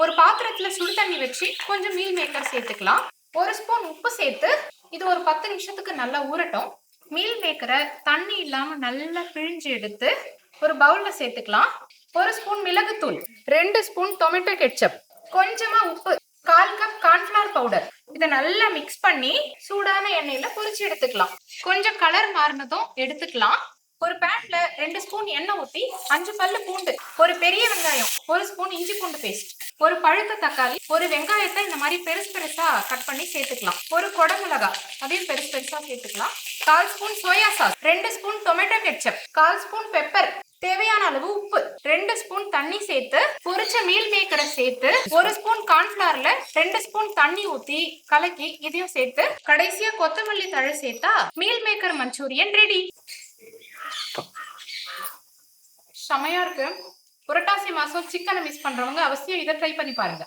ஒரு பாத்திரத்துல சுடு தண்ணி வச்சு கொஞ்சம் மீல் மேக்கர் சேர்த்துக்கலாம். 1 ஸ்பூன் உப்பு சேர்த்து இது ஒரு 10 நிமிஷத்துக்கு நல்லா ஊறட்டும். மீல் மேக்கரை தண்ணி இல்லாம நல்லா பிழிஞ்சு எடுத்து ஒரு பவுல்ல சேர்த்துக்கலாம். 1 ஸ்பூன் மிளகுத்தூள், 2 ஸ்பூன் டொமேட்டோ கெட்சப், கொஞ்சமா உப்பு, 1/4 கப் கார்ன்ஃபிளவர் பவுடர். இதை நல்லா மிக்ஸ் பண்ணி சூடான எண்ணெயில பொரிச்சு எடுத்துக்கலாம். கொஞ்சம் கலர் மாறினதும் எடுத்துக்கலாம். ஒரு பேன்ல 2 ஸ்பூன் எண்ணெய் ஊத்தி 5 பல்லு பூண்டு, ஒரு பெரிய வெங்காயம், 1 ஸ்பூன் இஞ்சி பூண்டு பேஸ்ட், ஒரு பழுத்த தக்காளி, ஒரு வெங்காயத்தை இந்த மாதிரி பெருசு பெருசா கட் பண்ணி சேர்த்துக்கலாம். ஒரு குடமிளகாய் அதையும் பெருசு பெருசா சேர்த்துக்கலாம். 1/4 spoon soya sauce, 2 spoon tomato ketchup, 1/4 spoon pepper, தேவையான அளவு உப்பு, 2 ஸ்பூன் தண்ணி சேர்த்து பொரிச்ச மீல் மேக்கரை சேர்த்து 1 ஸ்பூன் கார்ன்ஃபிளவர்ல 2 ஸ்பூன் தண்ணி ஊத்தி கலக்கி இதையும் சேர்த்து கடைசியா கொத்தமல்லி தழை சேர்த்தா மீல் மேக்கர் மஞ்சூரியன் ரெடி. செமையா இருக்கு. புரட்டாசி மாசம் சிக்கனை மிஸ் பண்றவங்க அவசியம் இதை ட்ரை பண்ணி பாருங்க.